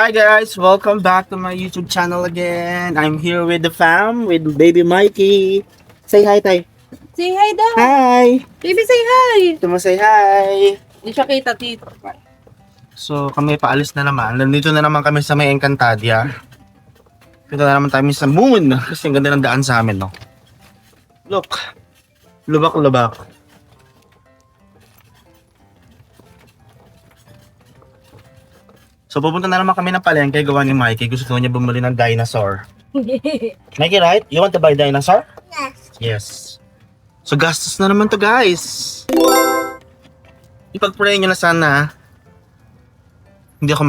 Hi guys, welcome back to my YouTube channel again. I'm here with the fam, with baby Mikey. Say hi, Tay. Say hi daw. Hi. Baby, say hi. Tumo say hi. Hindi siya kita, tito. So, kami paalis na naman. Nandito na naman kami sa may Encantadia. Punta na naman tayo sa moon. Kasi ang ganda ng daan sa amin, no? Look. Lubak-lubak. So, pupunta na naman kami ng palengke. Gawa ni Mikey. Gusto niya bumili ng dinosaur. Mikey, right? You want to buy dinosaur? Yes. Yes. So, gastos na naman to, guys. Ipag-pray nyo na sana. Hindi ako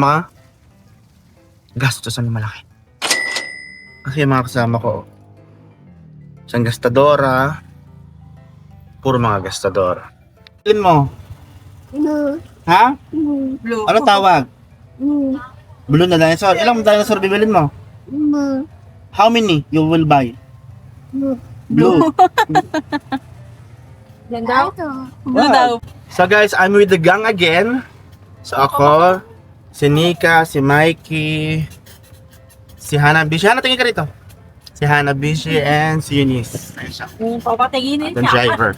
gastosan na malaki. Kasi yung mga kasama ko, isang gastadora, puro mga gastadora. Bilin mo? Blue. Ha? Blue. Ano tawag? Blue. Blue na dinosaur. Ilang dinosaur bibilin mo? Blue. How many you will buy? Blue. Blue. Yan daw. Blue Wow. daw. So guys, I'm with the gang again. So ako, si Nika, si Mikey, si Hanabishi. Hana, tingin ka rito. Si Hanabishi and si Eunice. Ayun siya. Papatinginin The siya. driver.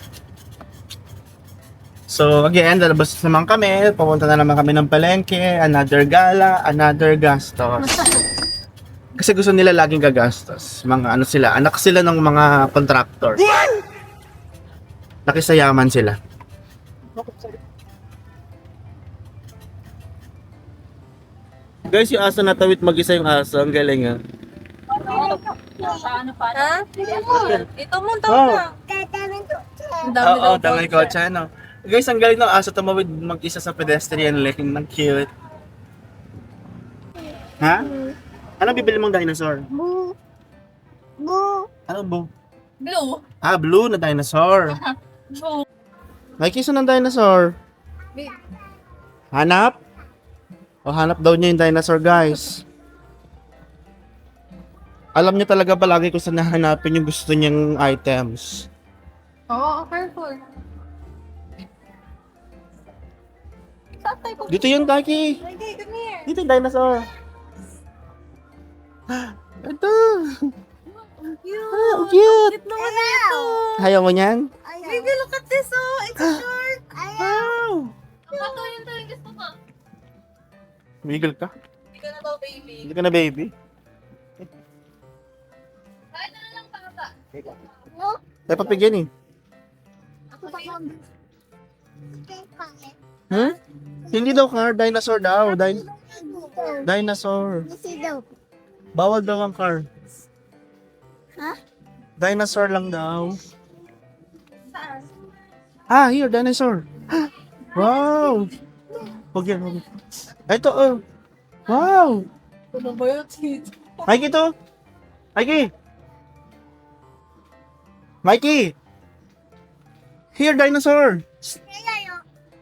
So again, lalabas naman kami. Pupunta na naman kami ng palengke. Another gala, another gastos. Kasi gusto nila laging gagastos. Mga ano sila, anak sila ng mga contractor. Nakisayaman sila. Guys, yung aso natawid mag-isa yung aso. Ang galing ah. Ano pa? Ha? Ito mo, Oh. tawag na. Ang dami Oo, daw. damay kotse, ano. Guys, ang galing ng aso tumawid mag-isa sa pedestrian lane. Ang cute. Ha? Ano bibili mong dinosaur? Blue. Blue. Ano blue? Blue. Ah, blue na dinosaur. Blue. May kiso ng dinosaur. Hanap? O hanap daw niya yung dinosaur, guys. Alam niya talaga palagi kung saan nahanapin yung gusto niyang items. Oo, careful. Saan tayo po? Dito yung Taki. Okay, come here. Dito yung dinosaur. Ito. Ah, cute. Cute naman ito. Ayaw mo niyan? Baby, look at this, oh. It's a shark. Wow. Pato yun to yung gusto ko. Miguel ka? Hindi ka na daw, baby. Hindi ka na baby? Kahit na lang bata. Tayo papigyan eh. Ako pa. Hmm? Hindi daw car, dinosaur daw. Dinosaur. Bawal daw ang car. Ha? Dinosaur lang daw. Ah, here, dinosaur. Wow. Huwag yan, huwag yan. Ito, oh. Wow. Ano ba yun, tito? Mikey to. Mikey. Mikey. Here, dinosaur.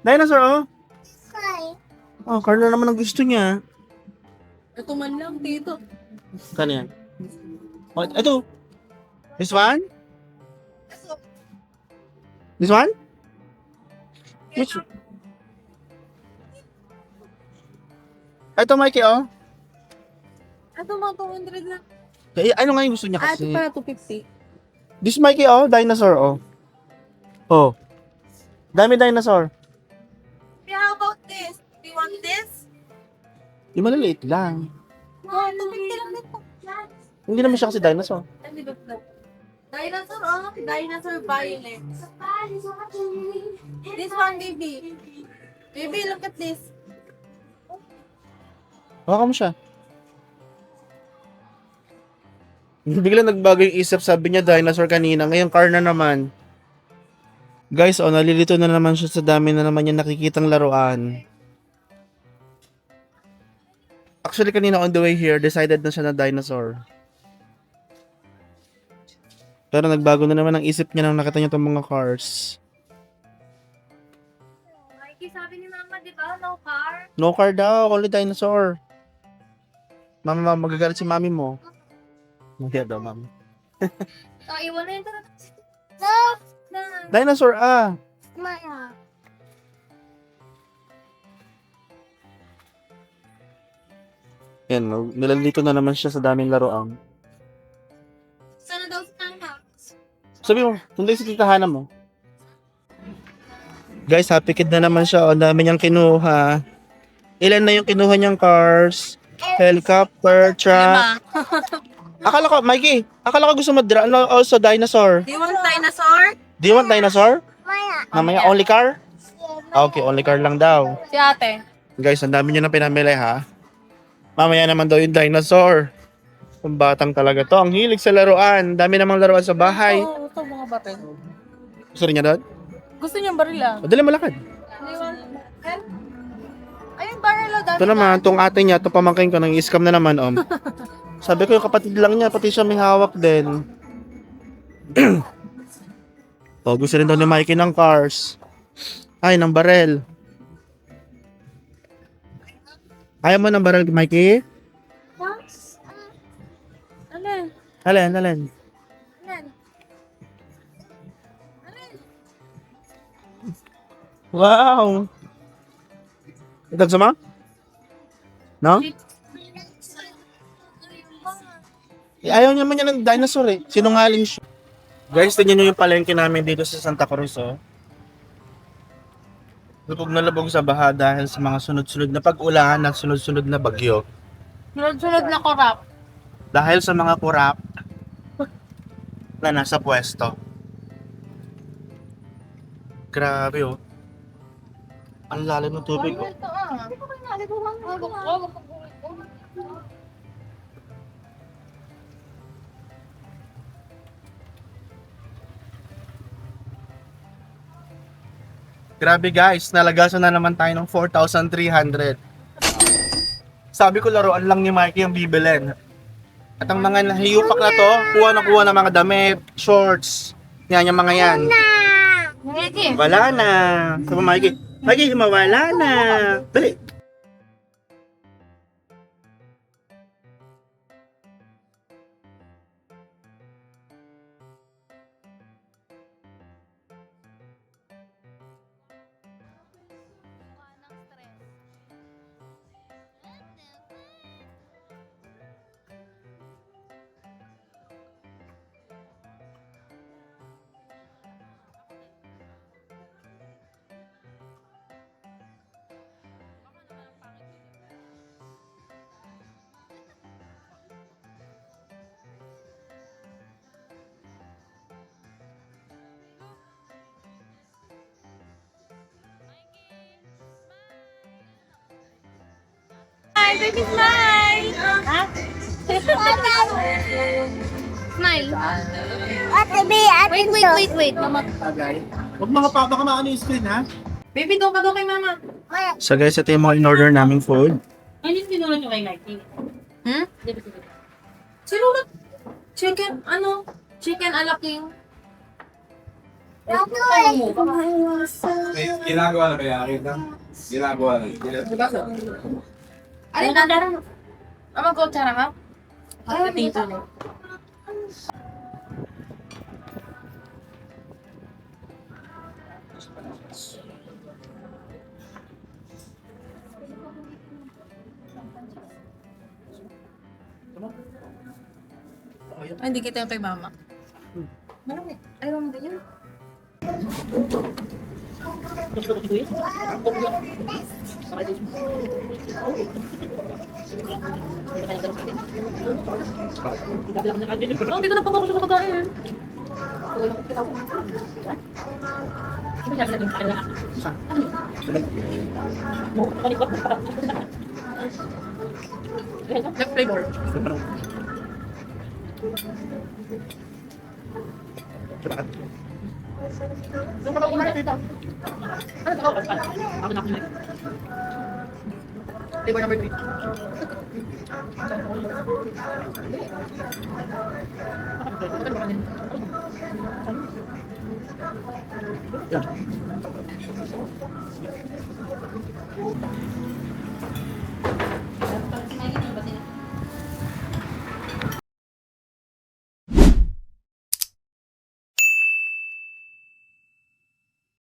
Dinosaur, oh. Oh, car na naman ang gusto niya. Ito man lang, tito. Saan yan? Oh, ito. This one? This one? Which? Ito, Mikey, oh. Ito mga 200 lang. Eh, ano nga yung gusto niya Ah, ito kasi? pala 250. This Mikey, oh. Dinosaur, oh. Oh. Dami dinosaur. Yeah, how about this? Do you want this? Yung maliliit lang. No, 250 lang dito. Hindi naman siya kasi dinosaur. Hindi ba ito? Dinosaur, oh. Dinosaur violet. This one, baby. Baby, look at this. Baka mo siya. Bigla nagbago yung isip, sabi niya dinosaur kanina, ngayon car na naman. Guys, oh, nalilito na naman siya sa dami na naman yung nakikitang laruan. Actually, kanina on the way here, decided na siya na dinosaur. Pero nagbago na naman ang isip niya nang nakita niya itong mga cars. Mikey, sabi ni Mama, di ba? No car. No car daw, only dinosaur. Mama, magagalit si mami mo. Hindi daw, mami. Oh, iwan na yun. Dinosaur, ah. Maya. Yan, no? Nilalito na naman siya sa daming laruan. Sana daw sa house. Sabi mo, tunday si titahanan mo. Guys, happy kid na naman siya. O, dami niyang kinuha. Ilan na yung kinuha niyang cars? Helicopter, truck. Akala ko, Mikey, akala ko gusto mo also dinosaur. Do you want dinosaur? Do you want dinosaur? Maya. Mamaya, only car? Ah, okay, only car lang daw. Si ate. Guys, ang dami niyo na pinamili ha. Mamaya naman daw yung dinosaur. Ang batang talaga to. Ang hilig sa laruan. Dami namang laruan sa bahay. Oo, ito mga batin. Gusto rin niya doon? Gusto niya barila. O, dali malakad. Do you want pen? Ayun, barila dami. Ito naman, tong ate niya, itong pamangkin ko, nang scam na naman, Sabi ko yung kapatid lang niya, pati siya may hawak din. O, gusto rin daw ni Mikey ng cars. Ay, ng barel. Ayaw mo ng barel, Mikey? Alin? Alin, alin. Alin? Wow! Ito gusto mo? No? Ayaw niya man niya ng dinosaur eh. Sinungaling siya. Guys, tingnan niyo yung palengke namin dito sa Santa Cruz, oh. Lubog na lubog sa baha dahil sa mga sunod-sunod na pag-ulan at sunod-sunod na bagyo. Sunod-sunod na korap. Dahil sa mga kurap na nasa pwesto. Grabe, oh. Ang lalim ng tubig, oh. Ito ah. Grabe guys, nalagasan na naman tayo ng 4,300. Sabi ko laruan lang ni Mikey ang bibilin. At ang mga nahiyupak na to, kuha na kuha ng mga damit, shorts. Yan yung mga yan. Sige. Wala na. Sabi mo, Mikey, Mikey, mawala na. Dali. Hi, baby, smile! Ha? Smile. Ate B, ate Wait. Mama. Huwag mga pa, baka maano yung screen, ha? Baby, doon ka doon kay mama. Maya. So guys, ito yung mga in-order naming food. Ano yung sinunod nyo kay Mikey? Sinunod? Chicken, ano? Chicken ala king. Ginagawa na kaya kita? Ginagawa na. Alin na darang? Ama ko cara ha? Ay, dito na. Ay, hindi kita yung kay mama. Marami. Ayaw mo ba yun? Hindi ko na pagkakas sa pagkain. Left flavor. Flavor number 3.